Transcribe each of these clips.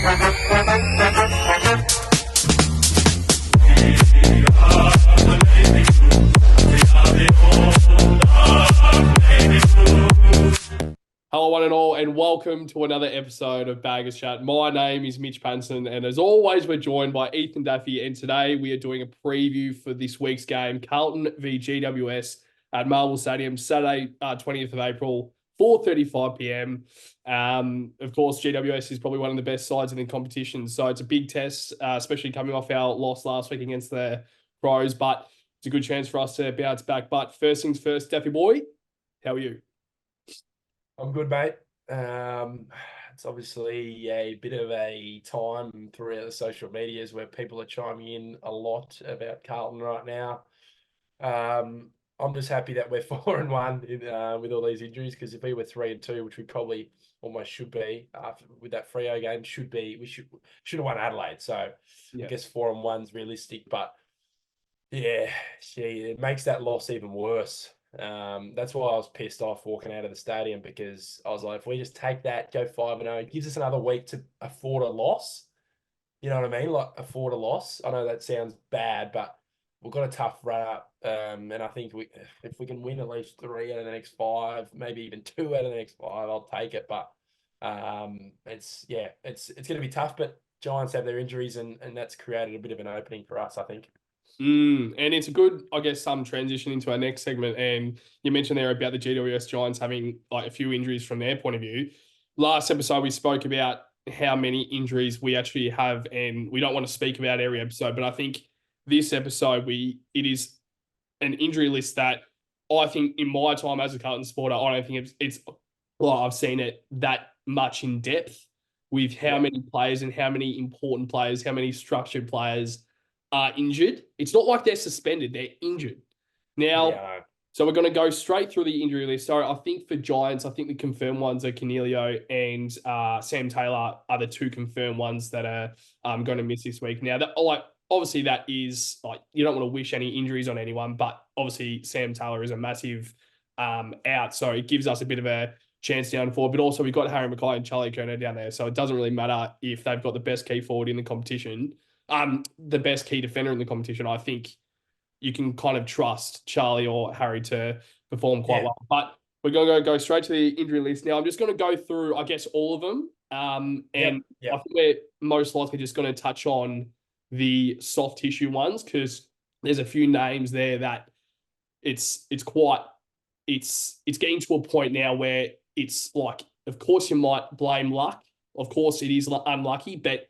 Hello, one and all, and welcome to another episode of Baggers Chat. My name is Mitch Panson, and as always, we're joined by Ethan Daffy. And today we are doing a preview for this week's game, Carlton v GWS at Marvel Stadium, Saturday, 20th of April, 4:35 p.m. Of course, GWS is probably one of the best sides in the competition, so it's a big test, especially coming off our loss last week against the Pros. But it's a good chance for us to bounce back. But first things first, Daffy boy, how are you? I'm good, mate. It's obviously a bit of a time throughout the social medias where people are chiming in a lot about Carlton right now. I'm just happy that we're 4-1 with all these injuries, because if we were 3-2, which we probably almost should be with that Freo game, we should have won Adelaide. So Yeah. I guess 4-1's realistic, but yeah, it makes that loss even worse. That's why I was pissed off walking out of the stadium, because I was like, if we just take that, go 5-0, it gives us another week to afford a loss. You know what I mean? Like, afford a loss. I know that sounds bad, but we've got a tough run up. And I think if we can win at least 3 out of the next 5, maybe even 2 out of the next 5, I'll take it. But it's going to be tough. But Giants have their injuries, and that's created a bit of an opening for us, I think. And it's a good, I guess, transition into our next segment. And you mentioned there about the GWS Giants having like a few injuries from their point of view. Last episode, we spoke about how many injuries we actually have, and we don't want to speak about every episode, but I think this episode, it is an injury list that I think in my time as a Carlton supporter, I don't think it's well, I've seen it that much in depth with how many players and how many important players, how many structured players are injured. It's not like they're suspended, they're injured. Now, so we're going to go straight through the injury list. So I think for Giants, I think the confirmed ones are Cornelio and Sam Taylor are the 2 confirmed ones that are going to miss this week. Now, obviously that is like, you don't want to wish any injuries on anyone, but obviously Sam Taylor is a massive out. So it gives us a bit of a chance down forward. But also we've got Harry Mackay and Charlie Kerner down there. So it doesn't really matter if they've got the best key forward in the competition. The best key defender in the competition. I think you can kind of trust Charlie or Harry to perform quite well. But we're going to go straight to the injury list. Now, I'm just going to go through, I guess, all of them. I think we're most likely just going to touch on the soft tissue ones, because there's a few names there that it's getting to a point now where it's like, of course you might blame luck. Of course it is unlucky, but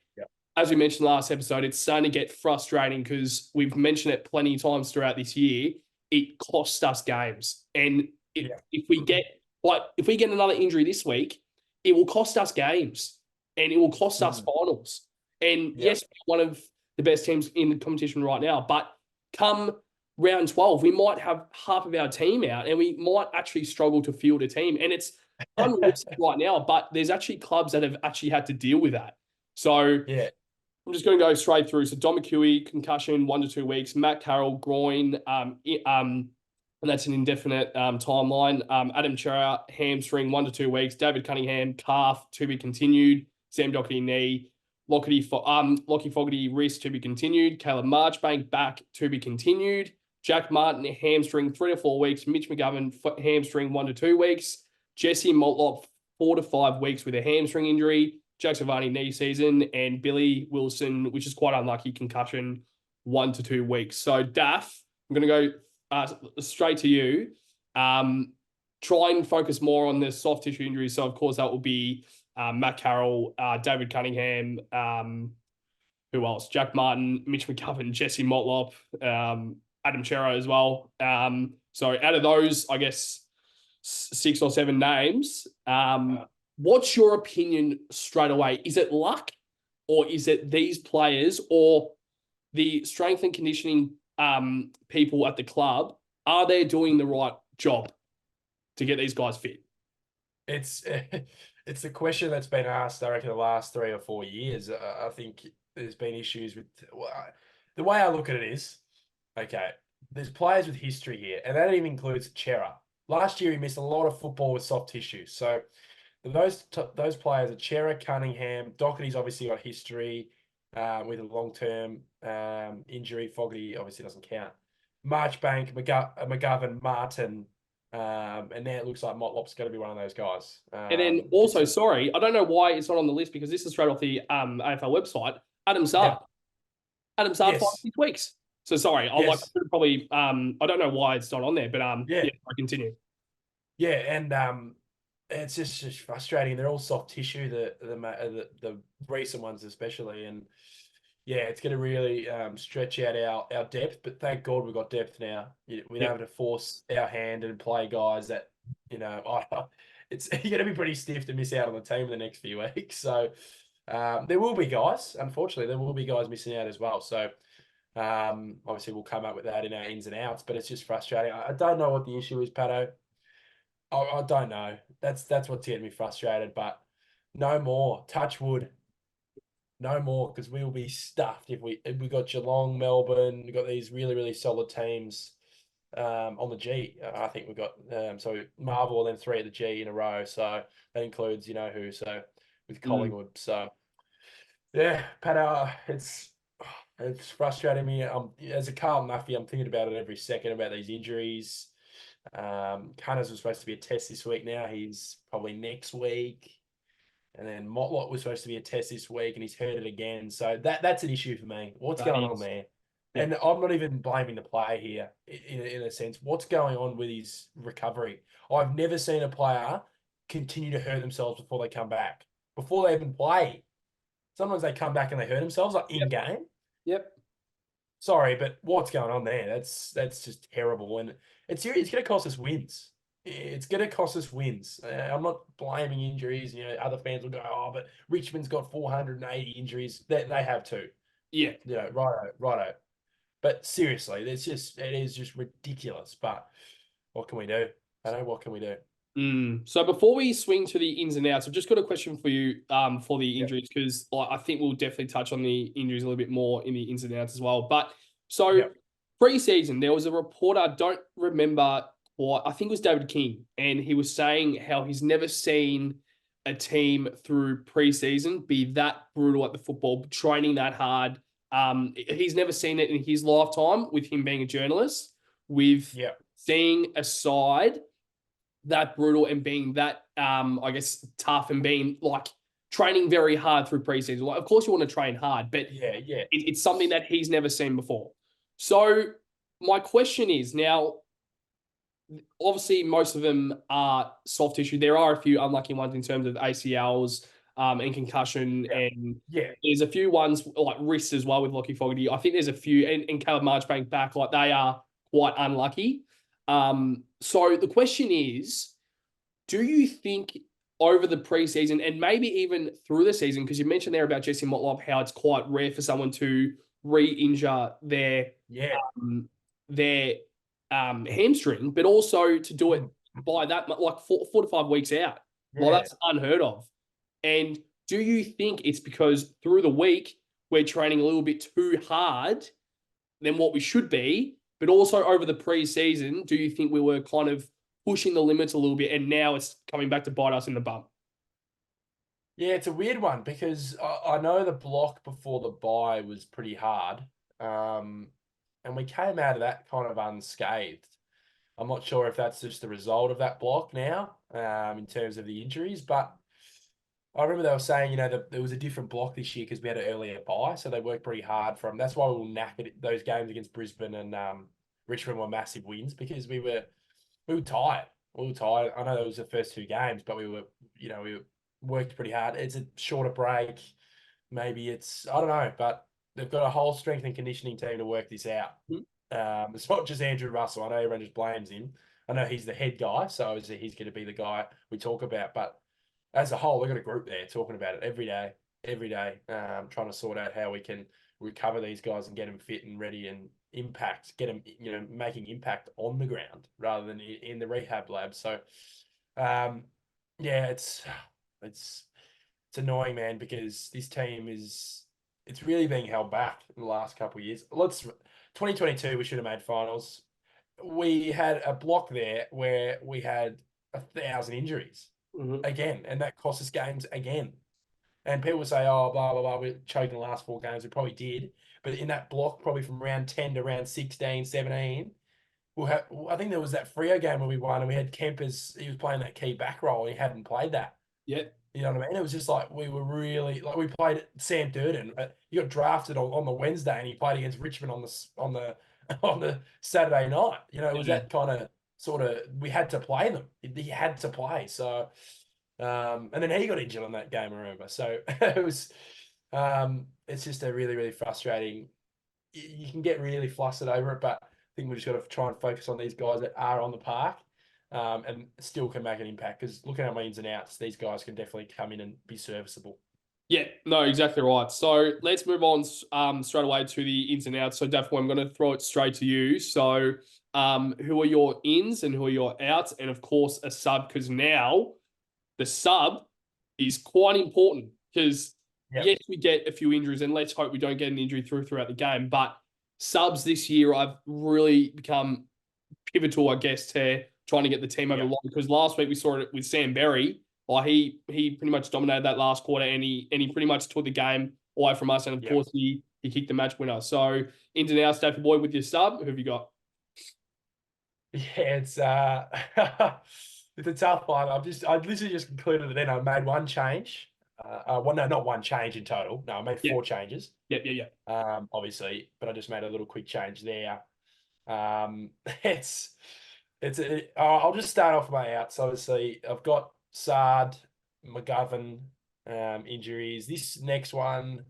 as we mentioned last episode, it's starting to get frustrating because we've mentioned it plenty of times throughout this year. It costs us games. And if we get another injury this week, it will cost us games and it will cost us finals. And yes, we're one of the best teams in the competition right now, but come round 12, we might have half of our team out and we might actually struggle to field a team. And it's unrealistic right now, but there's actually clubs that have actually had to deal with that. So I'm just going to go straight through. So Dom McHugh, concussion, 1 to 2 weeks. Matt Carroll, groin, and that's an indefinite timeline. Adam Chera, hamstring, 1 to 2 weeks. David Cunningham, calf, to be continued. Sam Doherty, knee. Lockie Fogarty, wrist, to be continued. Caleb Marchbank, back, to be continued. Jack Martin, hamstring, 3 to 4 weeks. Mitch McGovern, hamstring, 1 to 2 weeks. Jesse Motlop, 4 to 5 weeks with a hamstring injury. Jack Savani, knee season, and Billy Wilson, which is quite unlucky, concussion, 1 to 2 weeks. So, Daff, I'm going to go straight to you. Try and focus more on the soft tissue injuries. So, of course, that will be Matt Carroll, David Cunningham, who else? Jack Martin, Mitch McGovern, Jesse Motlop, Adam Chera as well. So, out of those, I guess, 6 or 7 names, what's your opinion straight away? Is it luck, or is it these players, or the strength and conditioning people at the club? Are they doing the right job to get these guys fit? It's a question that's been asked, I reckon, the last 3 or 4 years. I think there's been issues with the way I look at it is, okay, there's players with history here, and that even includes Chera. Last year, he missed a lot of football with soft tissue. So those players are Chera, Cunningham, Doherty's obviously got history with a long-term injury. Fogarty obviously doesn't count. Marchbank, McGovern, Martin, and now it looks like Motlop's going to be one of those guys. And then also, sorry, I don't know why it's not on the list because this is straight off the AFL website. Adam Saab. Adam Saab, Yes. 5 weeks. So sorry, I Yes. probably I don't know why it's not on there, but Yeah. I continue. Yeah, and it's just frustrating. They're all soft tissue, the recent ones especially, and yeah, it's going to really stretch out our depth. But thank God we've got depth now. We don't have to force our hand and play guys that it's you're going to be pretty stiff to miss out on the team in the next few weeks. So there will be guys. Unfortunately, there will be guys missing out as well. So obviously we'll come up with that in our ins and outs. But it's just frustrating. I don't know what the issue is, Patto. I don't know. That's what's getting me frustrated. But no more. Touch wood. No more, because we will be stuffed if we got Geelong, Melbourne. We've got these really, really solid teams on the G. I think we've got so Marvel and then 3 at the G in a row. So that includes who. So with Collingwood. So yeah, Pat, it's frustrating me. As a Carlton Nuffy, I'm thinking about it every second about these injuries. Cunners was supposed to be a test this week. Now he's probably next week. And then Motlop was supposed to be a test this week, and he's hurt it again. So that's an issue for me. What's going on there? Yeah. And I'm not even blaming the player here in a sense. What's going on with his recovery? I've never seen a player continue to hurt themselves before they come back, before they even play. Sometimes they come back and they hurt themselves, like in game. Yep. Sorry, but what's going on there? That's just terrible, and it's going to cost us wins. It's going to cost us wins. I'm not blaming injuries. Other fans will go, "Oh, but Richmond's got 480 injuries." They have too. Yeah. Righto. But seriously, it is just ridiculous. But what can we do? I know what can we do. So before we swing to the ins and outs, I've just got a question for you for the injuries, because I think we'll definitely touch on the injuries a little bit more in the ins and outs as well. But so pre-season, there was a reporter, I don't remember what, I think it was David King, and he was saying how he's never seen a team through pre-season be that brutal at the football, training that hard. He's never seen it in his lifetime with him being a journalist, with seeing a side that brutal and being that, I guess, tough and being like training very hard through preseason. Like, of course, you want to train hard, but it's something that he's never seen before. So my question is now, obviously, most of them are soft tissue. There are a few unlucky ones in terms of ACLs and concussion, and there's a few ones like wrists as well with Lockie Fogarty. I think there's a few, and Caleb Marchbank back, like they are quite unlucky. So the question is, do you think over the preseason and maybe even through the season, because you mentioned there about Jesse Motlop, how it's quite rare for someone to re-injure their hamstring, but also to do it by that, like 4 to 5 weeks out. Well, that's unheard of. And do you think it's because through the week we're training a little bit too hard than what we should be, but also over the preseason, do you think we were kind of pushing the limits a little bit and now it's coming back to bite us in the bum? Yeah, it's a weird one because I know the block before the bye was pretty hard. And we came out of that kind of unscathed. I'm not sure if that's just the result of that block now, in terms of the injuries, but I remember they were saying, that there was a different block this year because we had an earlier bye, so they worked pretty hard from. That's why we were knackered. Those games against Brisbane and Richmond were massive wins because we were tired. We were tired. I know that was the first 2 games, but we worked pretty hard. It's a shorter break. Maybe it's, I don't know, but they've got a whole strength and conditioning team to work this out. It's not just Andrew Russell. I know everyone just blames him. I know he's the head guy, so obviously he's going to be the guy we talk about. But as a whole, we've got a group there talking about it every day, trying to sort out how we can recover these guys and get them fit and ready and impact, get them, making impact on the ground rather than in the rehab lab. So, it's annoying, man, because this team it's really being held back in the last couple of years. 2022, we should have made finals. We had a block there where we had 1,000 injuries. again, and that cost us games again. And people say, oh, blah, blah, blah, we're choking the last 4 games. We probably did. But in that block, probably from round 10 to round 16, 17, I think there was that Freo game where we won and we had Kempers, he was playing that key back role and he hadn't played that. Yeah. You know what I mean? It was just like we were really like we played Sam Durden. He got drafted on the Wednesday and he played against Richmond on the on the Saturday night. You know, it was that kind of sort of we had to play them. He had to play. So and then he got injured on that game, I remember. So it was it's just a really, really frustrating. You can get really flustered over it, but I think we just got to try and focus on these guys that are on the park. And still can make an impact because looking at my ins and outs, these guys can definitely come in and be serviceable. Yeah, no, exactly right. So let's move on straight away to the ins and outs. So definitely I'm going to throw it straight to you. So who are your ins and who are your outs? And of course a sub, because now the sub is quite important because yes, we get a few injuries and let's hope we don't get an injury throughout the game. But subs this year I've really become pivotal, I guess, to trying to get the team over the line. Because last week we saw it with Sam Berry. He pretty much dominated that last quarter and he pretty much took the game away from us. And of course he kicked the match winner. So into now, Staffy boy, with your sub, who have you got? Yeah, it's it's a tough one. I literally just concluded that then I made one change. Well, no, not one change in total. No, I made 4 changes. Yeah. Obviously, but I just made a little quick change there. I'll just start off my outs. Obviously, I've got Sard, McGovern, injuries. This next one,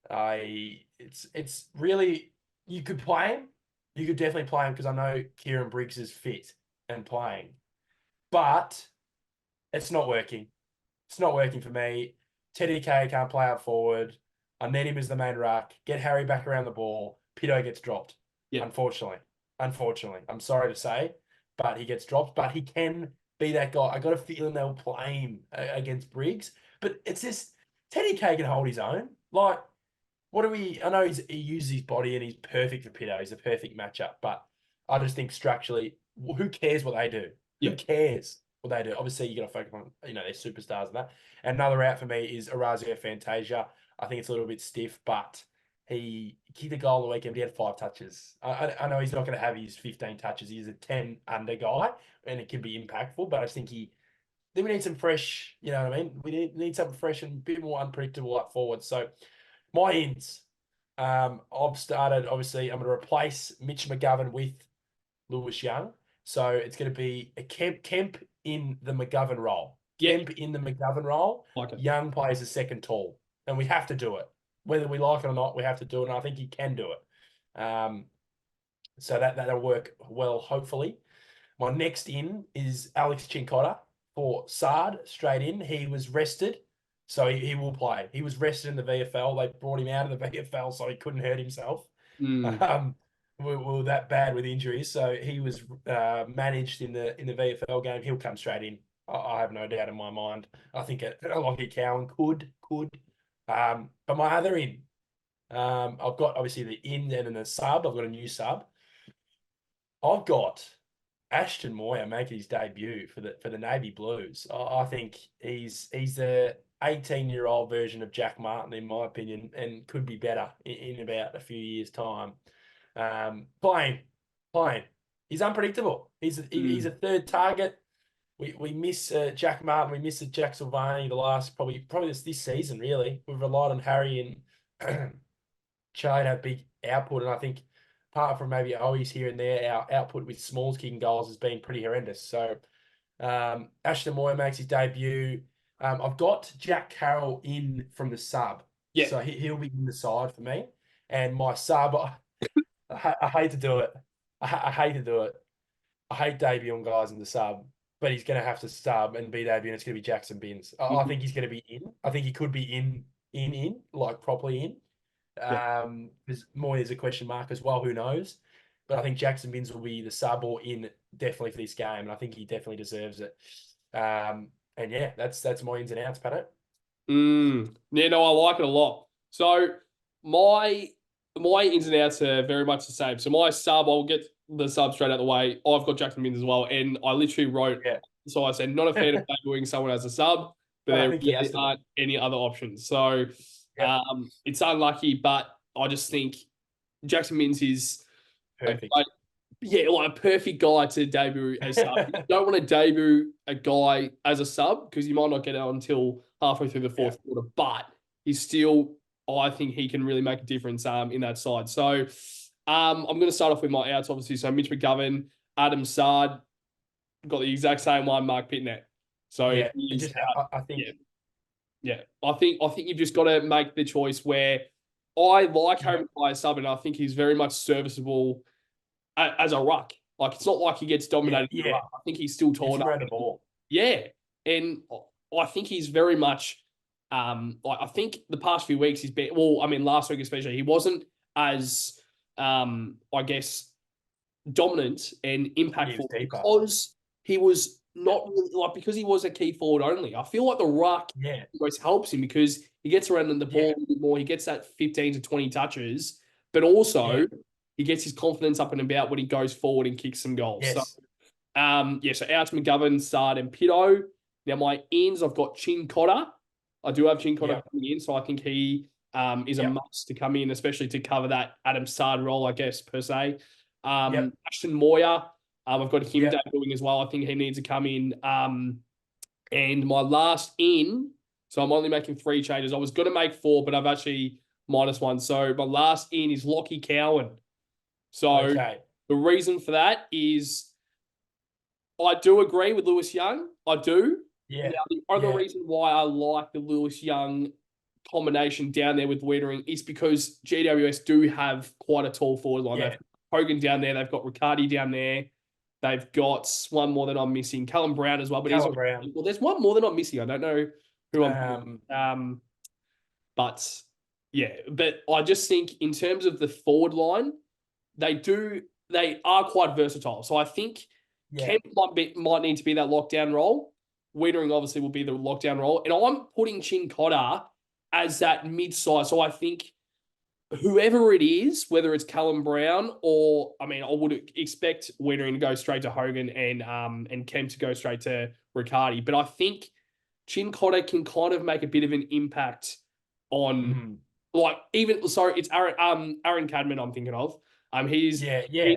it's really you could play him. You could definitely play him because I know Kieran Briggs is fit and playing, but it's not working. It's not working for me. Teddy K can't play up forward. I need him as the main ruck. Get Harry back around the ball. Pitto gets dropped. Unfortunately, I'm sorry to say, but he gets dropped. But he can be that guy. I got a feeling they'll play him against Briggs, but it's just Teddy K can hold his own. Like, what do we? I know he uses his body and he's perfect for Pitto. He's a perfect matchup, but I just think structurally, who cares what they do? Who cares what they do? Obviously, you got to focus on their superstars and that. And another out for me is Orazio Fantasia. I think it's a little bit stiff, but he kicked a goal on the weekend. He had 5 touches. I know he's not going to have his 15 touches. He's a 10 under guy, and it can be impactful. But I just think then we need some fresh. You know what I mean? We need something fresh and a bit more unpredictable up forward. So my ins, I've started. Obviously, I'm going to replace Mitch McGovern with Lewis Young. So it's going to be a Kemp in the McGovern role. Kemp in the McGovern role. Young plays a second tall, and we have to do it. Whether we like it or not, we have to do it, and I think he can do it. So that'll work well, hopefully. My next in is Alex Chincotta for Sard, straight in. He was rested, so he will play. He was rested in the VFL. They brought him out of the VFL so he couldn't hurt himself. We were that bad with injuries, so he was managed in the VFL game. He'll come straight in. I have no doubt in my mind. I think Lockie Cowan could. But my other in, I've got obviously the in and then the sub. I've got a new sub. I've got Ashton Moyer making his debut for the Navy Blues. I think he's the 18-year-old version of Jack Martin, in my opinion, and could be better in about a few years' time. Playing. He's unpredictable. He's a third target. We miss Jack Martin. We miss Jack Silvani the last probably this season. Really, we've relied on Harry and Charlie to have big output, and I think apart from maybe Owies here and there, our output with Smalls kicking goals has been pretty horrendous. So Ashton Moyer makes his debut. I've got Jack Carroll in from the sub, so he'll be in the side for me. And my sub, I hate to do it. I hate to do it. I hate debuting guys in the sub. But he's going to have to sub and be debut, and it's going to be Jackson Binns. I think he's going to be in. I think he could be in, like properly in. Because Moy is a question mark as well. Who knows? But I think Jackson Binns will be the sub or in definitely for this game, and I think he definitely deserves it. And yeah, that's my ins and outs, Patto. Yeah, no, I like it a lot. So my ins and outs are very much the same. So my sub, I'll get the sub straight out of the way. I've got Jackson Binns as well, and I literally wrote So I said, not a fan of debuting someone as a sub, but I there think he has really to. aren't any other options. So Yep. it's unlucky, but I just think Jackson Minns is Perfect. like a perfect guy to debut as sub. You don't want to debut a guy as a sub because you might not get it until halfway through the fourth quarter, but he's still, I think he can really make a difference in that side. So I'm going to start off with my outs, obviously. So Mitch McGovern, Adam Sard, got the exact same one, Mark Pitnet. So Yeah, it he's just out. I think Yeah. I think you've just got to make the choice where I like yeah, Harry Maguire sub, and I think he's very much serviceable as a ruck. Like it's not like he gets dominated in the yeah. ruck. I think he's still tall Gets enough. around the ball. Yeah, and I think he's very much. Like I think the past few weeks he's been. Well, I mean last week especially, he wasn't as I guess dominant and He was impactful deeper. because he was not really like because he was a key forward only. I feel like the ruck Yeah, always helps him because he gets around in the ball yeah, a bit more. He gets that 15 to 20 touches, but yeah. also he gets his confidence up and about when he goes forward and kicks some goals. So Yes. so out to McGovern, Sard, and Pitto. Now my ends, I've got Chin Cotter. I do have Chin Cotter Yep. coming in, so I think he is a Yep. must to come in, especially to cover that Adam Sard role, I guess, per se. Yep. Ashton Moyer, I've got him Yep. debuting as well. I think he needs to come in. And my last in, so I'm only making 3 changes. I was going to make 4, but I've actually minus 1. So my last in is Lockie Cowan. So Okay. the reason for that is I do agree with Lewis Young. I do. Yeah. Now, the other Yeah. reason why I like the Lewis Young combination down there with Wiedering is because GWS do have quite a tall forward line. Yeah. They've got Hogan down there. They've got Riccardi down there. They've got one more that I'm missing, Callum Brown as well. But Callum Brown. well, there's one more that I'm missing. I don't know who I'm. But yeah, but I just think in terms of the forward line, they are quite versatile. So I think Yeah. Kemp might need to be that lockdown role. Wiedering obviously will be the lockdown role. And I'm putting Chin Cotter as that mid-size. So I think whoever it is, whether it's Callum Brown or, I mean, I would expect Wiedering to go straight to Hogan and Kemp to go straight to Riccardi. But I think Chin Cotter can kind of make a bit of an impact on, it's Aaron Cadman I'm thinking of. He's Yeah. Yeah.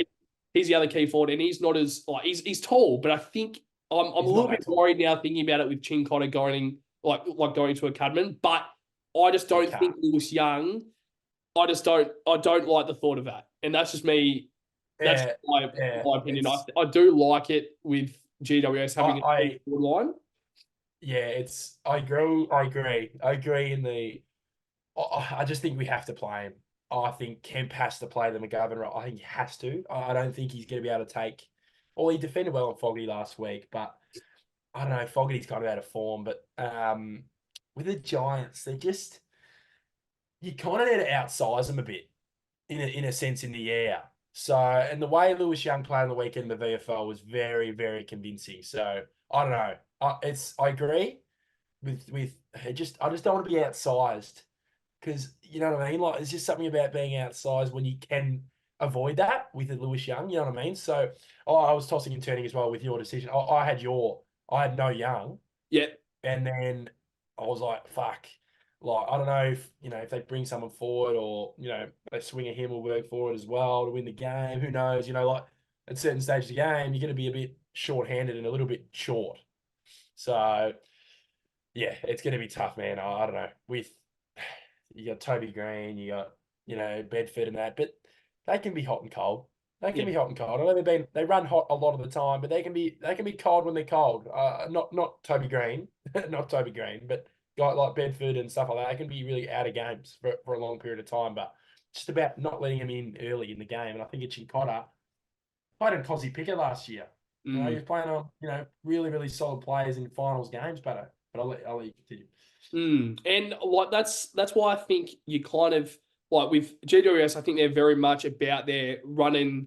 he's the other key forward, and he's not as like he's tall, but I think I'm a He's little not bit that tall. worried now thinking about it with Chin Cotter going like going to a Cadman, but I just don't think Lewis Young. I don't like the thought of that, and that's just me. That's Yeah. my opinion. I do like it with GWS having a forward line. Yeah, I agree. I agree in the I just think we have to play him. I think Kemp has to play the McGovern role. I think he has to. I don't think he's going to be able to take. Well, he defended well on Fogarty last week, but I don't know. Fogarty's kind of out of form. But with the Giants, they just you kind of need to outsize them a bit in a sense in the air. So, and the way Lewis Young played on the weekend in the VFL was very, very convincing. So I don't know. I agree with I just don't want to be outsized because you know what I mean. Like it's just something about being outsized when you can avoid that with a Lewis Young. You know what I mean. So I was tossing and turning as well with your decision. I had no Young. Yeah. And then I was like, fuck. Like, I don't know if they bring someone forward or, they swing a him or work forward as well to win the game. Who knows? Like at certain stages of the game, you're going to be a bit short-handed and a little bit short. So, yeah, it's going to be tough, man. I don't know. You got Toby Green, you got, Bedford and that, but they can be hot and cold. They can be hot and cold. I know they run hot a lot of the time, but they can be cold when they're cold. Not Toby Green, not Toby Green, but guy like Bedford and stuff like that. They can be really out of games for a long period of time. But just about not letting them in early in the game. And I think it's Cotter played in Cozzy Picker last year. He was playing on really really solid players in finals games. But I'll let you continue. And like that's why I think you kind of like with GWS, I think they're very much about their running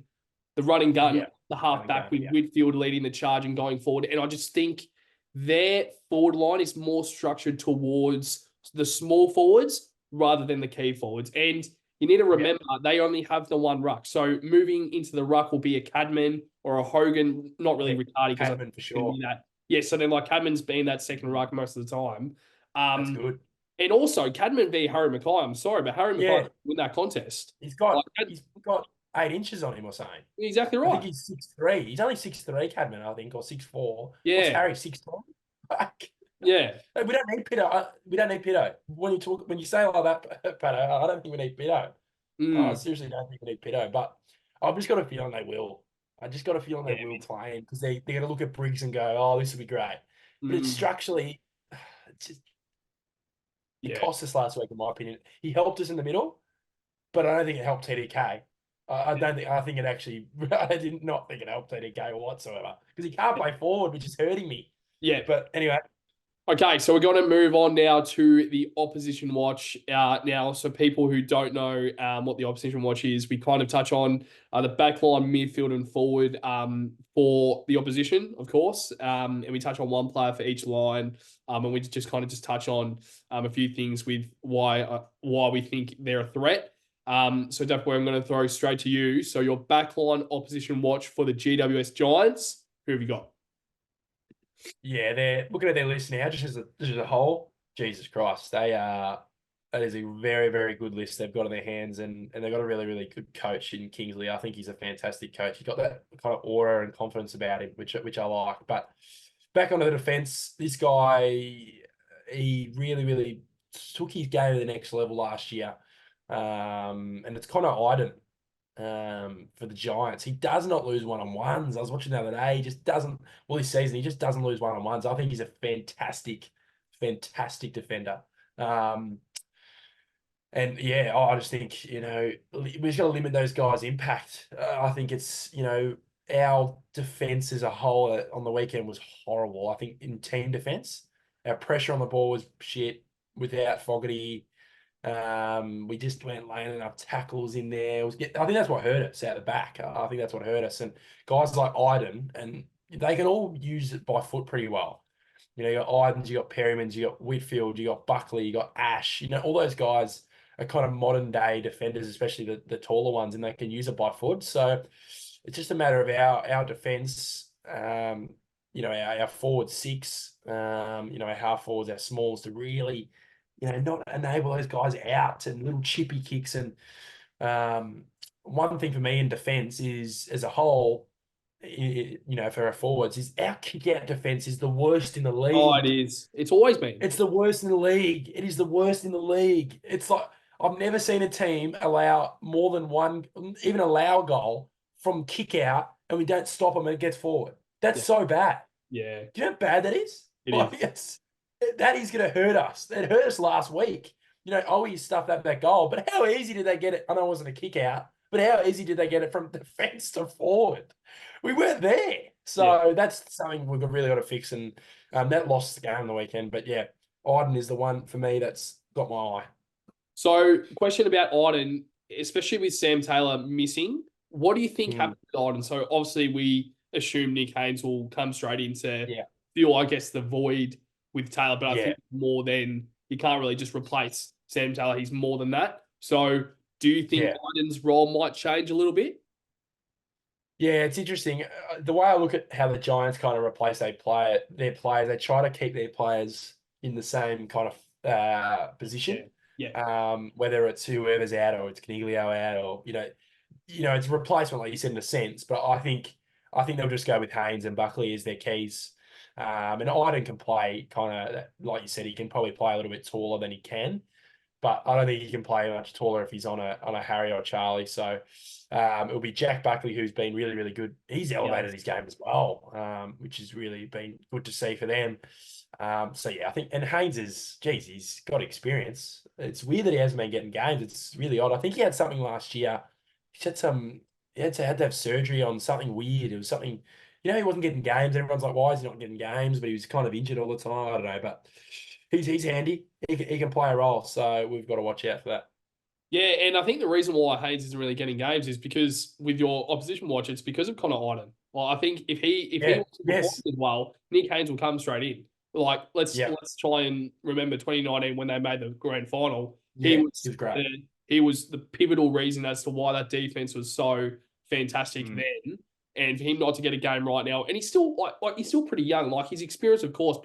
gun, the half back with Whitfield leading the charge and going forward. And I just think their forward line is more structured towards the small forwards rather than the key forwards. And you need to remember they only have the one ruck. So moving into the ruck will be a Cadman or a Hogan, not really Riccardi because Cadman for sure. Yeah, so then like Cadman's been that second ruck most of the time. That's good. And also Cadman v Harry Mackay. I'm sorry, but Harry Mackay Yeah, didn't win that contest. he's Like, got he's got 8 inches on him or something. exactly I think right. he's 6'3". He's only 6'3", Cadman, I think, or 6'4". What's Yeah, Harry, 6'10"? Like, yeah. we don't need Pitto. We don't need Pitto. When you say like that, Patto, I don't think we need Pitto. I Mm, seriously don't think we need Pitto. But I've just got a feeling they will. I just got a feeling they yeah, will play him because they're going to look at Briggs and go, "Oh, this will be great." But it's mm, structurally, it's just, it yeah, cost us last week, in my opinion. He helped us in the middle, but I don't think it helped TDK. I don't think. I think it actually. I did not think it helped TDK whatsoever because he can't play forward, which is hurting me. yeah. But anyway, Okay, so we're going to move on now to the opposition watch. Now, so people who don't know what the opposition watch is, we kind of touch on the backline, midfield, and forward for the opposition, of course, and we touch on one player for each line, and we just kind of just touch on a few things with why we think they're a threat. So definitely, I'm going to throw straight to you. So your backline opposition watch for the GWS Giants. Who have you got? yeah, they're looking at their list now, just as a whole. Jesus Christ, they are. That is a very, very good list they've got on their hands, and they've got a really, really good coach in Kingsley. I think he's a fantastic coach. He's got that kind of aura and confidence about him, which I like. But back onto the defense, this guy, he really, really took his game to the next level last year. And it's Connor Iden for the Giants. He does not lose one-on-ones. I was watching the other day. He just doesn't, well, this season, he just doesn't lose one-on-ones. I think he's a fantastic, fantastic defender. And yeah, I just think, we just got to limit those guys' impact. I think it's, our defense as a whole on the weekend was horrible. I think in team defense, our pressure on the ball was shit without Fogarty. We just weren't laying enough tackles in there. I think that's what hurt us out the back. I think that's what hurt us. And guys like Iden, and they can all use it by foot pretty well. You got Idens, you got Perrymans, you got Whitfield, you got Buckley, you got Ash. All those guys are kind of modern day defenders, especially the taller ones, and they can use it by foot. So it's just a matter of our defense. Our forward six. Our half forwards, our smalls to really, not enable those guys out and little chippy kicks. And one thing for me in defense is, as a whole, for our forwards, is our kick-out defense is the worst in the Oh, it league. is. It's always been. It's the worst in the league. It is the worst in the league. It's like I've never seen a team allow more than one, even allow a goal from kick-out, and we don't stop them and it gets forward. That's so bad. Yeah, Do you know how bad that is? it Like, is. that is going to hurt us. It hurt us last week. Owie stuffed that goal, but how easy did they get it? I know it wasn't a kick-out, but how easy did they get it from defence to forward? We weren't there. So that's something we've really got to fix. And that lost the game on the weekend. But yeah, Iden is the one for me that's got my eye. So, question about Iden, especially with Sam Taylor missing, what do you think happened with Iden? So, obviously, we assume Nick Haynes will come straight in to fill, I guess, the void with Taylor. But I think more than you can't really just replace Sam Taylor. He's more than that. So, do you think Iden's role might change a little bit? Yeah, it's interesting. The way I look at how the Giants kind of replace their players, they try to keep their players in the same kind of position. Whether it's whoever's out or it's Caniglio out or it's a replacement, like you said, in a sense. But I think they'll just go with Haynes and Buckley as their keys. And Iden can play kind of, like you said, he can probably play a little bit taller than he can. But I don't think he can play much taller if he's on a Harry or Charlie. So it'll be Jack Buckley, who's been really, really good. He's elevated his game as well, which has really been good to see for them. So yeah, I think, and Haynes he's got experience. It's weird that he hasn't been getting games. It's really odd. I think he had something last year. He had to have surgery on something weird. It was something, he wasn't getting games. Everyone's like, why is he not getting games? But he was kind of injured all the time. I don't know, but he's handy. He can play a role, so we've got to watch out for that. Yeah, and I think the reason why Haynes isn't really getting games is because with your opposition watch, it's because of Connor Iden. Well, I think if he wants to perform as well, Nick Haynes will come straight in. Like let's try and remember 2019 when they made the grand final. Yeah, he was great. He was the pivotal reason as to why that defense was so fantastic then. And for him not to get a game right now, and he's still he's still pretty young. Like his experience, of course,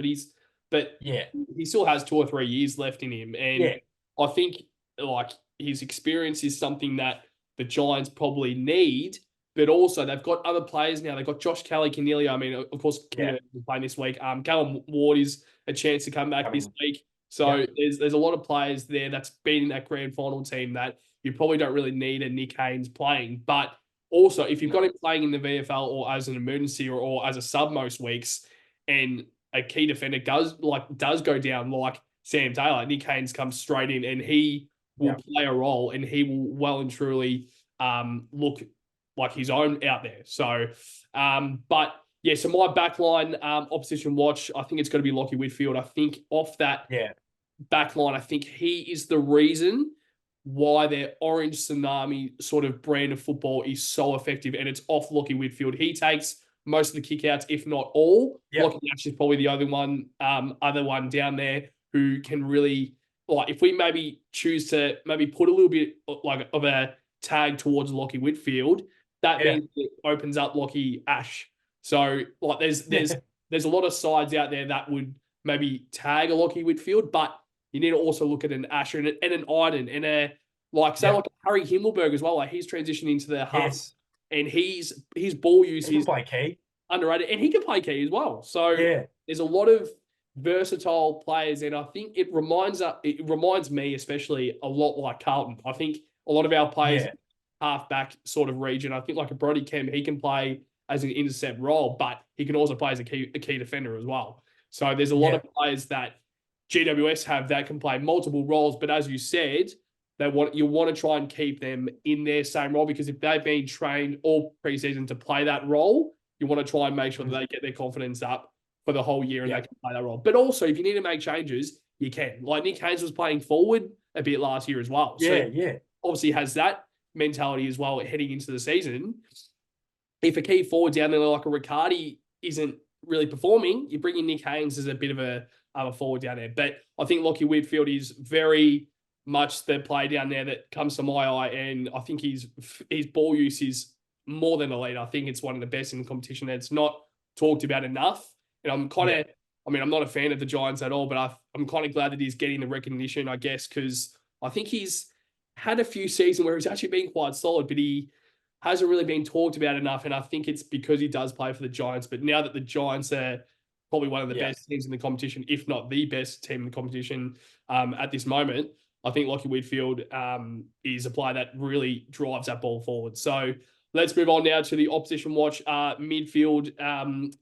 but Yeah. he still has 2 or 3 years left in him. And Yeah. I think like his experience is something that the Giants probably need. But also they've got other players now. They've got Josh Kelly, Canelio. I mean, of course, Canelio will play this week. Callum Ward is a chance to come back this week. So there's a lot of players there that's been in that grand final team that you probably don't really need a Nick Haynes playing. But also, if you've got him playing in the VFL or as an emergency or as a sub most weeks, and a key defender does go down like Sam Taylor, Nick Haynes comes straight in and he will play a role and he will well and truly look like his own out there. So, but yeah, so my backline opposition watch, I think it's going to be Lockie Whitfield. I think off that backline, I think he is the reason why their orange tsunami sort of brand of football is so effective, and it's off Lockie Whitfield. He takes most of the kickouts, if not all. Lockie Nash is probably the other one down there who can really, like, if we maybe choose to maybe put a little bit like of a tag towards Lockie Whitfield, that means it opens up Lockie Ash. So like there's a lot of sides out there that would maybe tag a Lockie Whitfield, but you need to also look at an Asher and an Iden and like Harry Himmelberg as well. Like he's transitioned into the half, and his ball use is play key, underrated, and he can play key as well. So there's a lot of versatile players, and I think it reminds me especially a lot like Carlton. I think a lot of our players half-back sort of region. I think like a Brody Kemp, he can play as an intercept role, but he can also play as a key defender as well. So there's a lot of players that GWS have that can play multiple roles, but as you said, you want to try and keep them in their same role, because if they've been trained all preseason to play that role, you want to try and make sure that they get their confidence up for the whole year and they can play that role. But also, if you need to make changes, you can. Like Nick Haynes was playing forward a bit last year as well. So obviously has that mentality as well heading into the season. If a key forward down there like a Riccardi isn't really performing, you bring in Nick Haynes as a bit of a forward down there. But I think Lockie Whitfield is very much the play down there that comes to my eye, and I think his ball use is more than elite. I think it's one of the best in the competition. It's not talked about enough. And I'm kind of, I mean, I'm not a fan of the Giants at all, but I'm kind of glad that he's getting the recognition, I guess, because I think he's had a few seasons where he's actually been quite solid, but he hasn't really been talked about enough. And I think it's because he does play for the Giants. But now that the Giants are probably one of the best teams in the competition, if not the best team in the competition at this moment, I think Lockie Whitfield is a player that really drives that ball forward. So let's move on now to the opposition watch midfield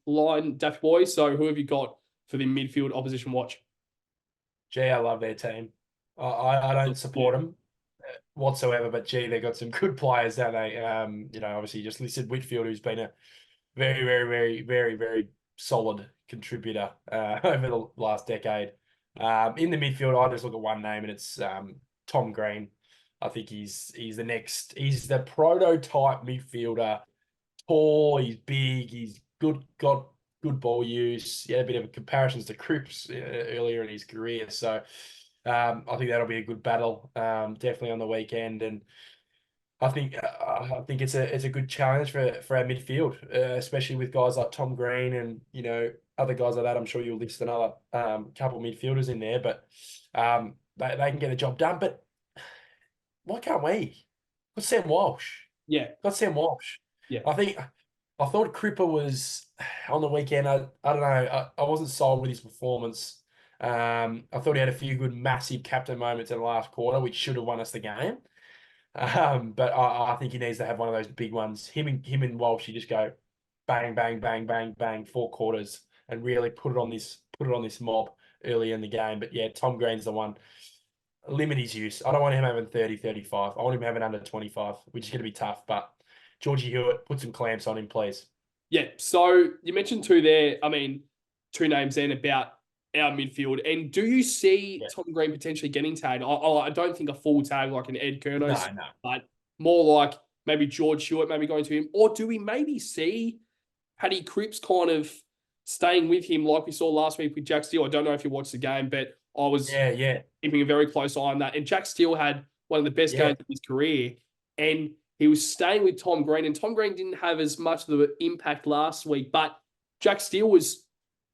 line, Daffy boys. So who have you got for the midfield opposition watch? Gee, I love their team. I don't support them whatsoever, but gee, they got some good players, don't they? Obviously you just listed Whitfield, who's been a very, very, very, very, very solid contributor over the last decade. In the midfield, I just look at one name, and it's Tom Green. I think he's the prototype midfielder. Tall, he's big, he's got good ball use. He had a bit of comparisons to Cripps earlier in his career. So I think that'll be a good battle, definitely on the weekend. And I think it's a good challenge for our midfield, especially with guys like Tom Green and other guys like that. I'm sure you'll list another couple of midfielders in there, but they can get the job done. But why can't we? Got Sam Walsh. Got Sam Walsh. I thought Cripper was on the weekend. I don't know. I wasn't sold with his performance. I thought he had a few good, massive captain moments in the last quarter, which should have won us the game. But I think he needs to have one of those big ones. Him and Walsh, you just go bang, bang, bang, bang, bang, 4 quarters, and really put it on this mob early in the game. But yeah, Tom Green's the one. Limit his use. I don't want him having 30, 35. I want him having under 25, which is going to be tough. But Georgie Hewitt, put some clamps on him, please. Yeah. So you mentioned 2 there. I mean, 2 names then about our midfield. And do you see Tom Green potentially getting tagged? I don't think a full tag like an Ed Kernos, but more like maybe George Hewitt maybe going to him. Or do we maybe see Paddy Cripps kind of staying with him like we saw last week with Jack Steele? I don't know if you watched the game, but I was keeping a very close eye on that. And Jack Steele had one of the best games of his career. And he was staying with Tom Green, and Tom Green didn't have as much of the impact last week, but Jack Steele was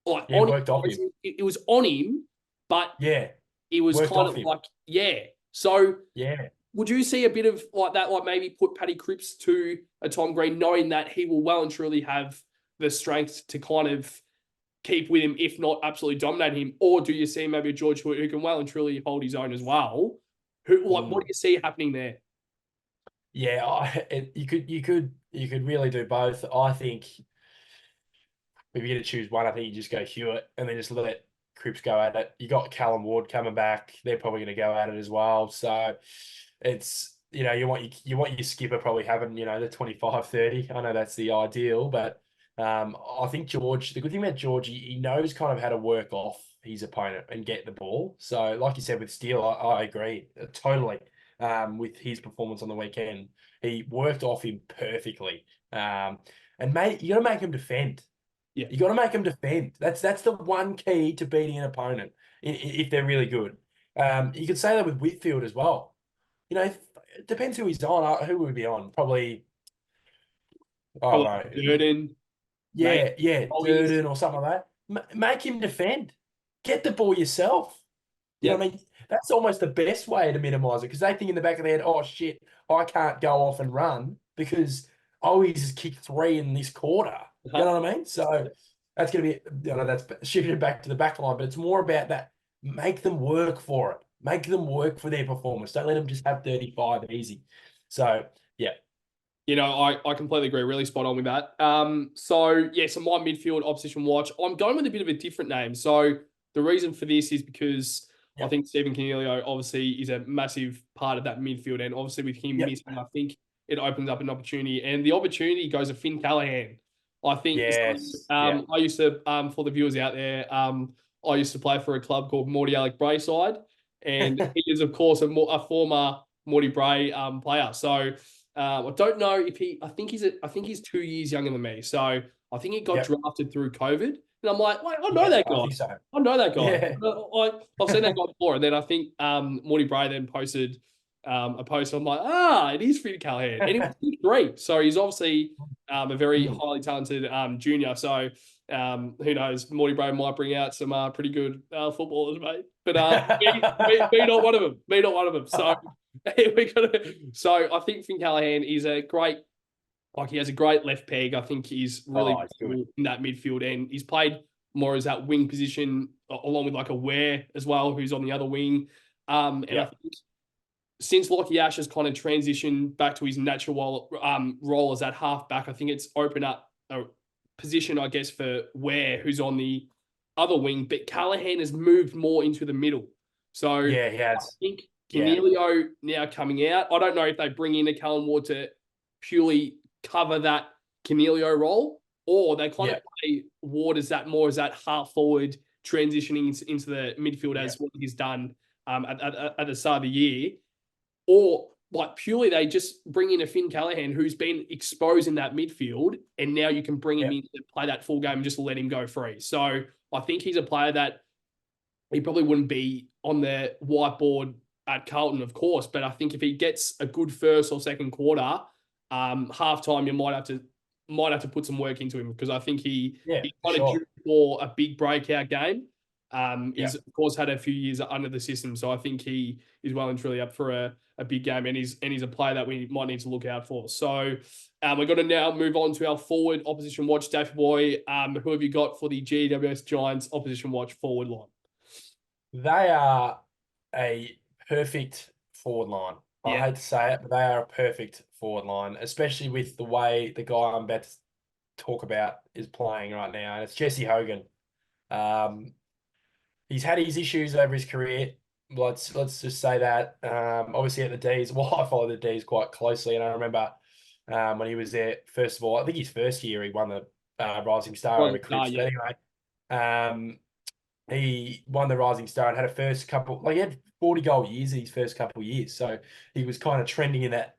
like Yeah, on worked off him. him. It was on him, but Yeah, it was worked kind off of him. like, yeah. So Yeah. would you see a bit of like that, like maybe put Paddy Cripps to a Tom Green, knowing that he will well and truly have the strength to kind of keep with him, if not absolutely dominate him? Or do you see maybe a George Hoyt who can well and truly hold his own as well? What do you see happening there? Yeah, you could really do both. I think if you're going to choose one, I think you just go Hewitt and then just let Cripps go at it. You got Callum Ward coming back; they're probably going to go at it as well. So it's you want your skipper probably having the 25-30. I know that's the ideal, but I think George. The good thing about George, he knows kind of how to work off his opponent and get the ball. So like you said with Steele, I agree totally. With his performance on the weekend, he worked off him perfectly. And mate, you got to make him defend. Yeah. You got to make them defend. That's the one key to beating an opponent if they're really good. You could say that with Whitfield as well. It depends who he's on. Who would be on? Probably, I don't Probably know. Durden, maybe Yeah, Collies. Durden or something like that. Make him defend. Get the ball yourself. You know Yeah. what I mean? That's almost the best way to minimize it because they think in the back of their head, oh shit, I can't go off and run because he's just kicked 3 in this quarter. You Uh-huh. know what I mean? So that's going to be, that's shifting back to the back line, but it's more about that. Make them work for it. Make them work for their performance. Don't let them just have 35 easy. So, yeah. I completely agree. Really spot on with that. So my midfield opposition watch, I'm going with a bit of a different name. So the reason for this is because I Yep. think Stephen Canelio obviously is a massive part of that midfield. And obviously with him Yep. missing, I think it opens up an opportunity. And the opportunity goes to Finn Callahan. I think Yes. Yeah. I used to, for the viewers out there, I used to play for a club called Morty Alec Brayside. And he is, of course, a former Morty Bray player. So I don't know if I think he's 2 years younger than me. So I think he got Yep. drafted through COVID. And I'm like, wait, I know Yeah, that I guy. think so. I know that guy. Yeah. I've seen that guy before. And then I think Morty Bray then posted a post. I'm like, it is Finn Callahan. And he was 3. So he's obviously a very Mm. highly talented junior. So who knows? Morty Bray might bring out some pretty good footballers, mate. But me not one of them. Me not one of them. So So I think Finn Callahan is he has a great left peg. I think he's really Oh, it's good. in that midfield end. He's played more as that wing position along with like a Ware as well, who's on the other wing. And I Yeah. think since Lockie Ash has kind of transitioned back to his natural role as that halfback, I think it's opened up a position, I guess, for Ware, who's on the other wing. But Callahan has moved more into the middle. So Yeah, he I has. think Yeah. Canelio now coming out. I don't know if they bring in a Callum Ward to purely cover that Canelio role, or they kind Yeah. of play Ward as that half forward transitioning into the midfield Yeah. as what he's done at the start of the year. Or like purely they just bring in a Finn Callahan who's been exposed in that midfield, and now you can bring him Yeah. in to play that full game and just let him go free. So I think he's a player that he probably wouldn't be on the whiteboard at Carlton, of course, but I think if he gets a good first or second quarter, halftime you might have to put some work into him because I think Yeah, he's for kind of sure. due for a big breakout game. Yeah. He's of course had a few years under the system, so I think he is well and truly up for a big game, and he's a player that we might need to look out for. So we're going to now move on to our forward opposition watch. Daffy boy, who have you got for the GWS Giants opposition watch forward line? They are a perfect forward line. I Yeah, hate to say it, but they are a perfect forward line, especially with the way the guy I'm about to talk about is playing right now, and it's Jesse Hogan. Um, he's had his issues over his career. Let's just say that. Obviously at the D's, well, I follow the D's quite closely, and I remember when he was there. First of all, I think his first year he won the Rising Star over Cripps. yeah, But anyway, he won the Rising Star and had a first couple, like he had 40 goal years in his first couple of years. So he was kind of trending in that,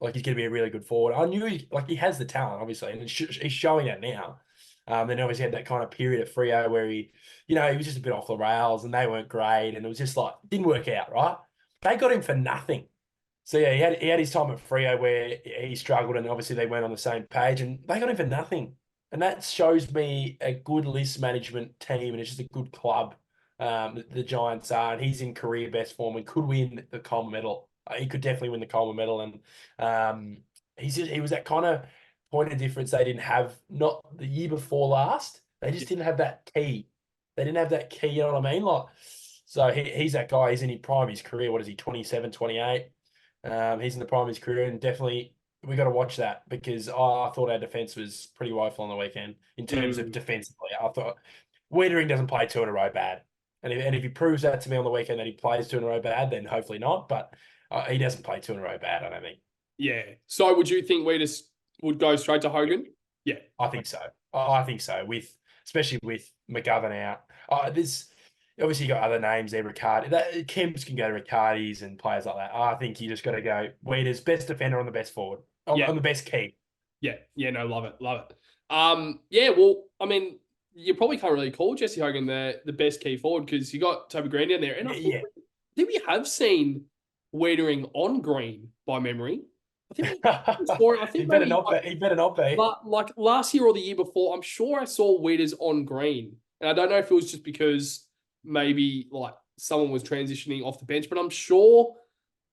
like he's going to be a really good forward. I knew he has the talent, obviously, and he's showing that now. Then obviously had that kind of period at Freo where he was just a bit off the rails and they weren't great. And it was just like, didn't work out, right? They got him for nothing. So yeah, he had his time at Freo where he struggled, and obviously they went on the same page, and they got him for nothing. And that shows me a good list management team, and it's just a good club. The Giants are, and he's in career best form and could win the Coleman Medal. He could definitely win the Coleman Medal, and he was that kind of point of difference they didn't have not the year before last. They just didn't have that key. They didn't have that key. You know what I mean? Like, so he's that guy. He's in his prime of his career. What is he? 27, 28. He's in the prime of his career, and definitely we got to watch that because I thought our defense was pretty woeful on the weekend in terms of defensively. I thought Wiedering doesn't play two in a row bad, and if he proves that to me on the weekend that he plays two in a row bad, then hopefully not. But he doesn't play two in a row bad. I don't think. Yeah. So would you think we just would go straight to Hogan? Yeah. I think so. I think so. Especially with McGovern out. There's obviously you got other names there, Riccardi. Kemps can go to Riccardi's and players like that. I think you just got to go Weeders, best defender on the best forward, on the best key. Yeah. Yeah. No, love it. Yeah. Well, I mean, you probably can't really call Jesse Hogan the best key forward because you got Toby Green down there, and I think we have seen Wiedering on green by memory. I think he better not be. But like last year or the year before, I'm sure I saw Wieders on green. And I don't know if it was just because maybe like someone was transitioning off the bench, but I'm sure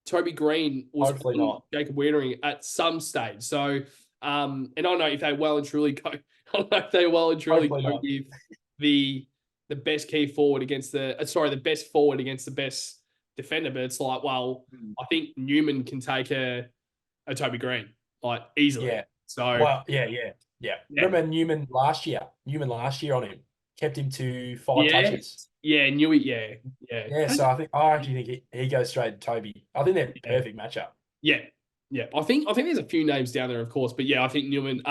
Toby Green was hopefully not Jacob Wiedering at some stage. So and I don't know if they well and truly go. I don't know if they well and truly go give the best key forward against the best forward against the best defender. But it's like, well, I think Newman can take a Toby Green, like easily. Yeah. So well, yeah. Remember Newman last year? On him kept him to 5 touches. Yeah, knew it. Yeah. So I actually think he goes straight to Toby. I think they're perfect matchup. Yeah. I think there's a few names down there, of course, but yeah, I think Newman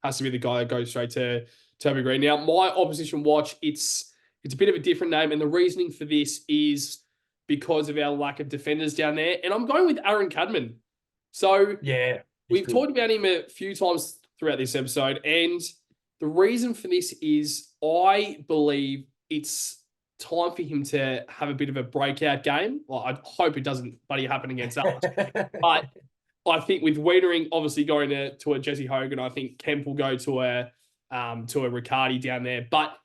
has to be the guy that goes straight to Toby Green. Now, my opposition watch, it's a bit of a different name, and the reasoning for this is because of our lack of defenders down there, and I'm going with Aaron Cadman. So yeah, we've talked about him a few times throughout this episode, and the reason for this is I believe it's time for him to have a bit of a breakout game. Well, I hope it doesn't bloody happen against us. But I think with Wiedering obviously going to a Jesse Hogan, I think Kemp will go to a Riccardi down there. But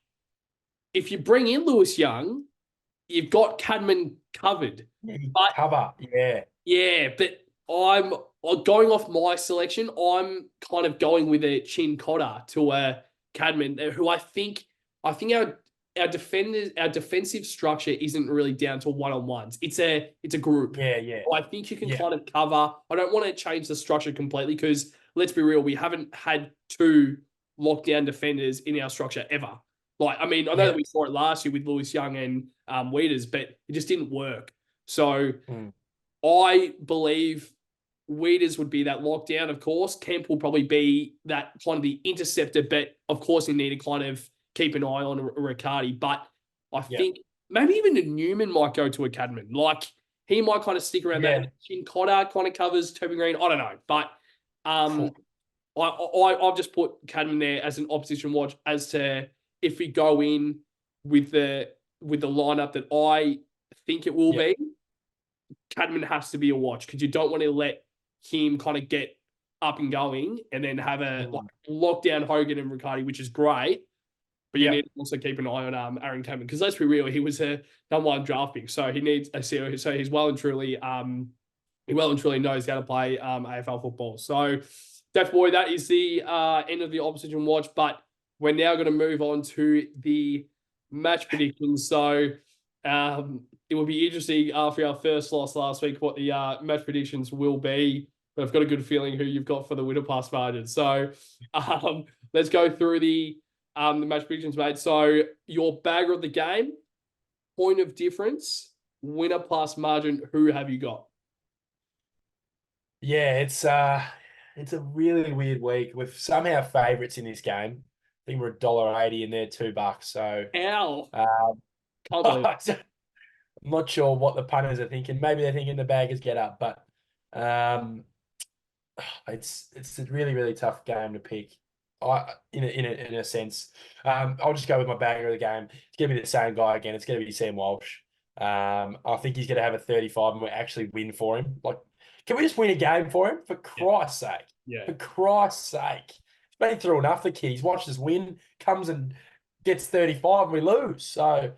if you bring in Lewis Young, you've got Cadman covered. Yeah, but I'm going off my selection. I'm kind of going with a Chin Cotter to a Cadman, who I think our defensive structure isn't really down to one-on-ones. It's a group. Yeah. I think you can kind of cover. I don't want to change the structure completely because let's be real, we haven't had two lockdown defenders in our structure ever. Like, I mean, I know that we saw it last year with Lewis Young and Weeders, but it just didn't work. So I believe Weeders would be that lockdown, of course. Kemp will probably be that kind of the interceptor, but of course you need to kind of keep an eye on Riccardi. But I think maybe even a Newman might go to a Cadman. Like he might kind of stick around that. Chin Cotter kind of covers Toby Green. I don't know. But I've just put Cadman there as an opposition watch as to if we go in with the lineup that I think it will be, Cadman has to be a watch because you don't want to let him kind of get up and going and then have a lockdown Hogan and Riccardi, which is great. But you need to also keep an eye on Aaron Cadman because let's be real, he was a number one draft pick, so he needs a so he's well and truly knows how to play AFL football. So, Deaf Boy, that is the end of the opposition watch. But we're now going to move on to the match predictions. So it will be interesting after our first loss last week what the match predictions will be. But I've got a good feeling who you've got for the winner plus margin. So let's go through the match predictions, mate. So your bagger of the game, point of difference, winner plus margin, who have you got? Yeah, it's a really weird week with somehow favourites in this game. I think we're $1.80 and they're $2. So Ow. Can't believe it. I'm not sure what the punters are thinking. Maybe they're thinking the baggers get up, but it's a really, really tough game to pick. In a sense, I'll just go with my bagger of the game. It's going to be the same guy again. It's going to be Sam Walsh. I think he's going to have a 35 and we'll actually win for him. Like, can we just win a game for him? For Christ's sake. Yeah. For Christ's sake. He's been through enough, the kid. He's watched us win, comes and gets 35 and we lose. So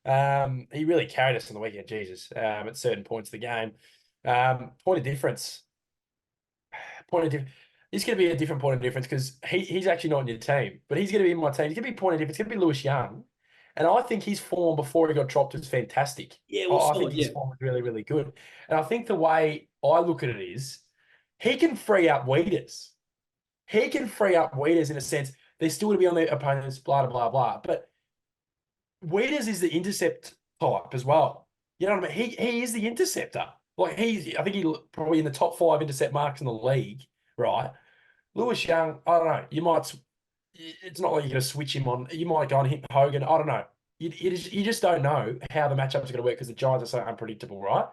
he really carried us on the weekend, Jesus, at certain points of the game. Point of difference. It's going to be a different point of difference because he's actually not in your team, but he's going to be in my team. He's going to be point of difference. It's going to be Lewis Young. And I think his form before he got dropped was fantastic. Yeah, well, I solid, think his form was really, really good. And I think the way I look at it is he can free up Weeders. He can free up Weeders in a sense. They're still going to be on their opponents, blah, blah, blah. But Weeders is the intercept type as well. You know what I mean? He is the interceptor. Like I think he's probably in the top 5 intercept marks in the league, right? Lewis Young, I don't know. It's not like you're going to switch him on. You might go and hit Hogan. I don't know. You just don't know how the matchup's going to work because the Giants are so unpredictable, right?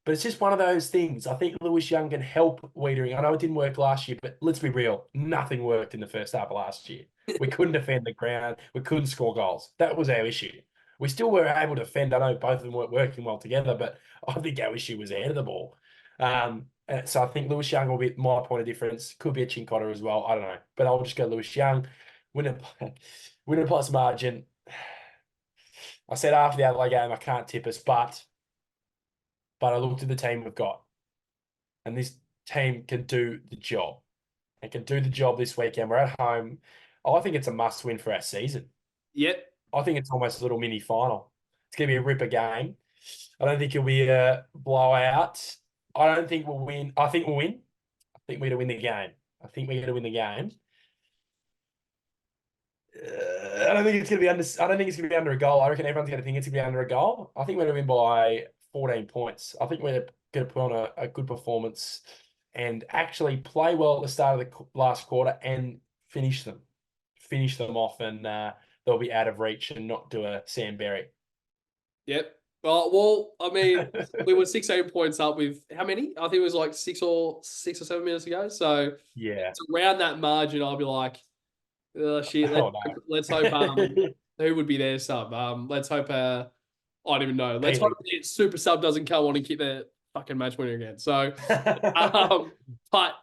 But it's just one of those things. I think Lewis Young can help Wiedering. I know it didn't work last year, but let's be real. Nothing worked in the first half of last year. We couldn't defend the ground. We couldn't score goals. That was our issue. We still were able to defend. I know both of them weren't working well together, but I think our issue was ahead of the ball. So I think Lewis Young will be my point of difference. Could be a Chincotta as well. I don't know. But I'll just go Lewis Young. Win a plus margin. I said after the Adelaide game, I can't tip us, but I looked at the team we've got. And this team can do the job. And can do the job this weekend. We're at home. I think it's a must win for our season. Yep. I think it's almost a little mini final. It's going to be a ripper game. I don't think it'll be a blowout. I don't think we'll win. I think we'll win. I think we're going to win the game. I don't think it's going to be under. I don't think it's going to be under a goal. I reckon everyone's going to think it's going to be under a goal. I think we're going to win by 14 points. I think we're going to put on a good performance and actually play well at the start of the last quarter and finish them off, and they'll be out of reach and not do a Sam Berry. Yep. Well, I mean, we were 16 points up with how many? I think it was like 6 or 7 minutes ago. So yeah, it's around that margin. I'll be like, oh, shit. Let's hope. Who would be their sub? Let's hope. I don't even know. Let's hope the super sub doesn't come on and kick the fucking match winner again. So, but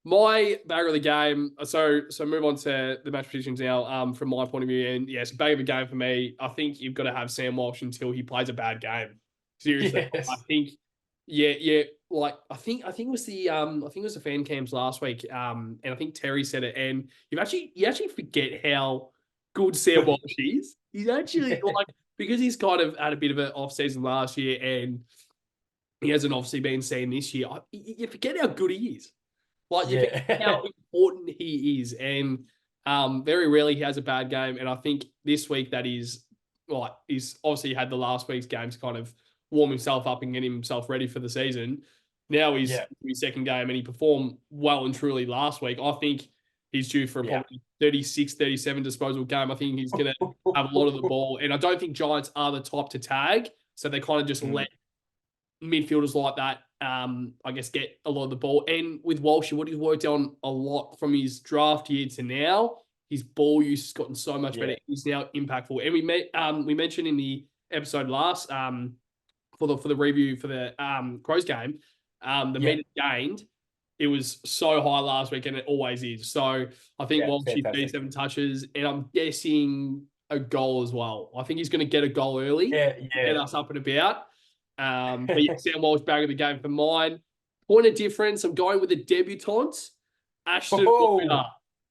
my bagger of the game. So move on to the match predictions now. From my point of view, and yes, bagger of the game for me. I think you've got to have Sam Walsh until he plays a bad game. Seriously, yes. I think. Yeah. Like I think it was the fan cams last week. And I think Terry said it. And you actually forget how good Sam Walsh is. He's actually like, because he's kind of had a bit of an off season last year, and he hasn't obviously been seen this year. You forget how good he is. Like you forget how important he is, and very rarely he has a bad game. And I think this week that is like he's obviously had the last week's games kind of warm himself up and get himself ready for the season. Now he's his second game and he performed well and truly last week. I think he's due for a probably 36, 37 disposal game. I think he's going to have a lot of the ball. And I don't think Giants are the type to tag. So they kind of just let midfielders like that, I guess, get a lot of the ball. And with Walsh, what he's worked on a lot from his draft year to now, his ball use has gotten so much better. He's now impactful. And we mentioned in the episode last, for the review for the Crows game, the meters gained, it was so high last week, and it always is. So I think Walsh hit 37 touches, and I'm guessing a goal as well. I think he's going to get a goal early, get us up and about. But yeah, Sam Walsh back of the game for mine. Point of difference, I'm going with the debutant, Ashton Moyer.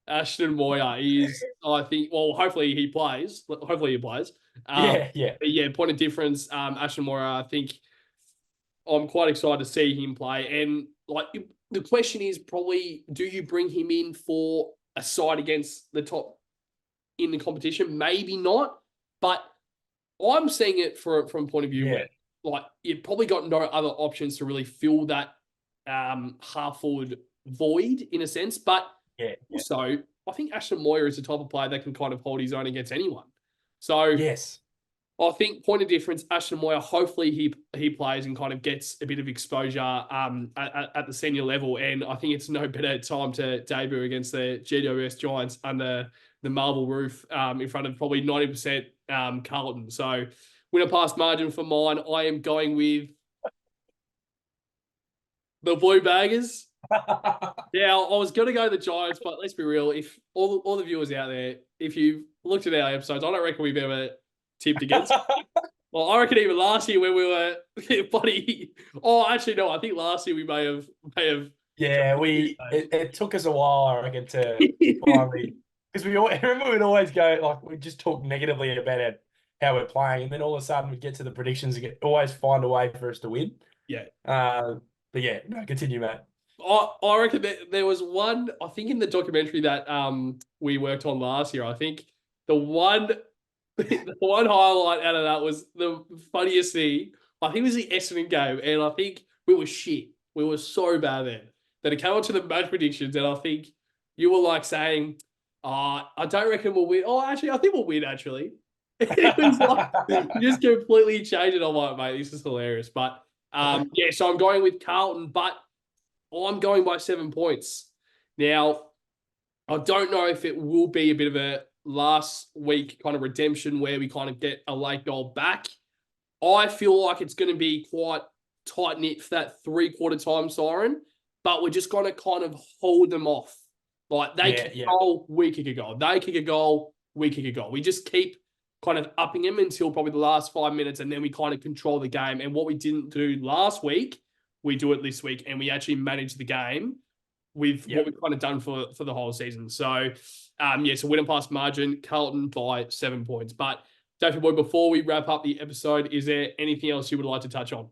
Ashton Moyer is, I think, well, hopefully he plays. But yeah, point of difference, Ashton Moyer, I think I'm quite excited to see him play. And like the question is probably, do you bring him in for a side against the top in the competition? Maybe not, but I'm seeing it from a point of view where like you've probably got no other options to really fill that half forward void in a sense. But also, I think Ashton Moyer is the type of player that can kind of hold his own against anyone. So I think point of difference, Ashton Moyer, hopefully he plays and kind of gets a bit of exposure at the senior level. And I think it's no better time to debut against the GWS Giants under the marble roof in front of probably 90% Carlton. So winner pass margin for mine, I am going with the Blue Baggers. Yeah, I was going to go the Giants, but let's be real. If all the viewers out there, if you've looked at our episodes, I don't reckon we've ever tipped against. Well, I reckon even last year when we were bloody. Oh, actually, no. I think last year we may have. Yeah, it took us a while, I reckon, to finally, because remember we'd always go like we just talk negatively about it, how we're playing, and then all of a sudden we get to the predictions and always find a way for us to win. Yeah. But yeah, no, continue, Matt. I reckon that there was one. I think in the documentary that we worked on last year. I think the one highlight out of that was the funniest thing. I think it was the Essendon game, and I think we were shit. We were so bad then. Then it came on to the match predictions, and I think you were like saying, I don't reckon we'll win. Oh, actually, I think we'll win, actually. It was like, you just completely changed it. I'm like, mate, this is hilarious. But, yeah, so I'm going with Carlton, but I'm going by 7 points. Now, I don't know if it will be a bit of a last week kind of redemption where we kind of get a late goal back. I feel like it's going to be quite tight-knit for that three-quarter time siren, but we're just going to kind of hold them off. Like, they kick a goal, we kick a goal. They kick a goal, we kick a goal. We just keep kind of upping them until probably the last 5 minutes, and then we kind of control the game. And what we didn't do last week, we do it this week, and we actually manage the game with what we've kind of done for the whole season. So, so win and pass margin, Carlton by 7 points. But, Daffy Boy, before we wrap up the episode, is there anything else you would like to touch on?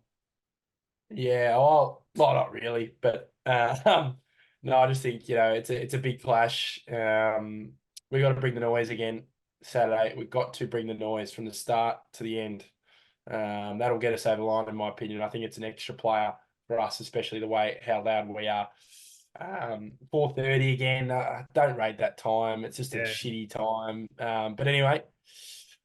Yeah, well, not really, but no, I just think it's a big clash. We got to bring the noise again Saturday. We've got to bring the noise from the start to the end. That'll get us over the line, in my opinion. I think it's an extra player for us, especially the way how loud we are. 4:30 again. Don't rate that time. It's just a shitty time. But anyway,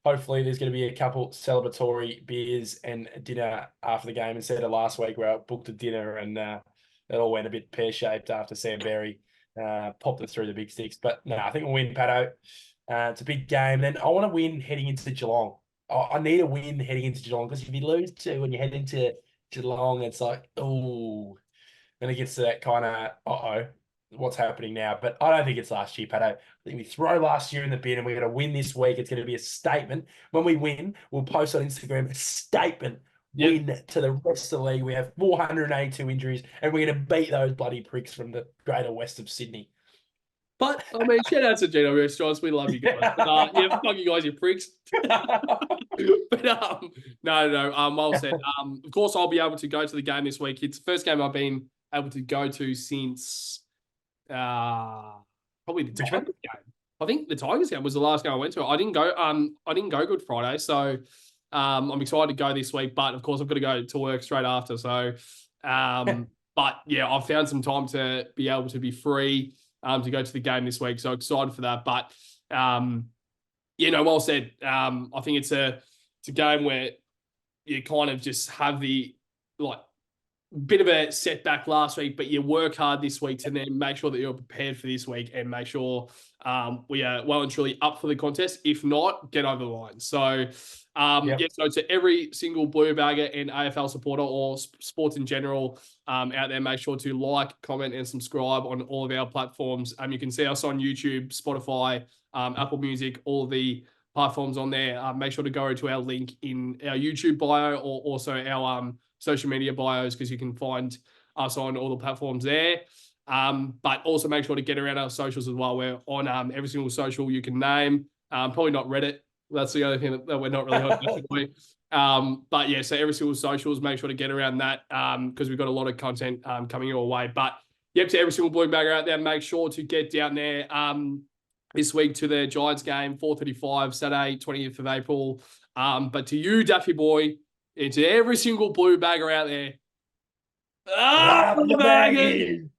hopefully there's going to be a couple celebratory beers and dinner after the game instead of last week where I booked a dinner and it all went a bit pear-shaped after Sam Berry popped it through the big sticks. But no, I think we'll win, Patto. It's a big game. Then I want to win heading into Geelong. I need a win heading into Geelong because if you lose two when you head into Geelong, it's like, oh, then it gets to that kind of, what's happening now? But I don't think it's last year, Patto. I think we throw last year in the bin and we're going to win this week. It's going to be a statement. When we win, we'll post on Instagram a statement. Win to the rest of the league. We have 482 injuries and we're going to beat those bloody pricks from the greater west of Sydney. But, I mean, shout out to GWS Giants. We love you guys. But, fuck you guys, you pricks. But, no. Well said. Of course, I'll be able to go to the game this week. It's the first game I've been able to go to since probably the Tigers game. I think the Tigers game was the last game I went to. I didn't go Good Friday, so I'm excited to go this week. But of course, I've got to go to work straight after. So, but yeah, I've found some time to be able to be free to go to the game this week. So excited for that. But well said. I think it's a game where you kind of just have the bit of a setback last week, but you work hard this week to then make sure that you're prepared for this week and make sure we are well and truly up for the contest. If not, get over the line. So, so to every single Blue Bagger and AFL supporter or sports in general out there, make sure to like, comment, and subscribe on all of our platforms. You can see us on YouTube, Spotify, Apple Music, all the platforms on there. Make sure to go to our link in our YouTube bio or also our social media bios because you can find us on all the platforms there. But also make sure to get around our socials as well. We're on every single social you can name. Probably not Reddit. That's the other thing that we're not really on. But yeah, so every single socials, make sure to get around that because we've got a lot of content coming your way. But to every single Blue Bagger out there, make sure to get down there this week to the Giants game, 4:35, Saturday, 20th of April. But to you, Daffy Boy, and to every single Blue Bagger out there, Blue Baggers!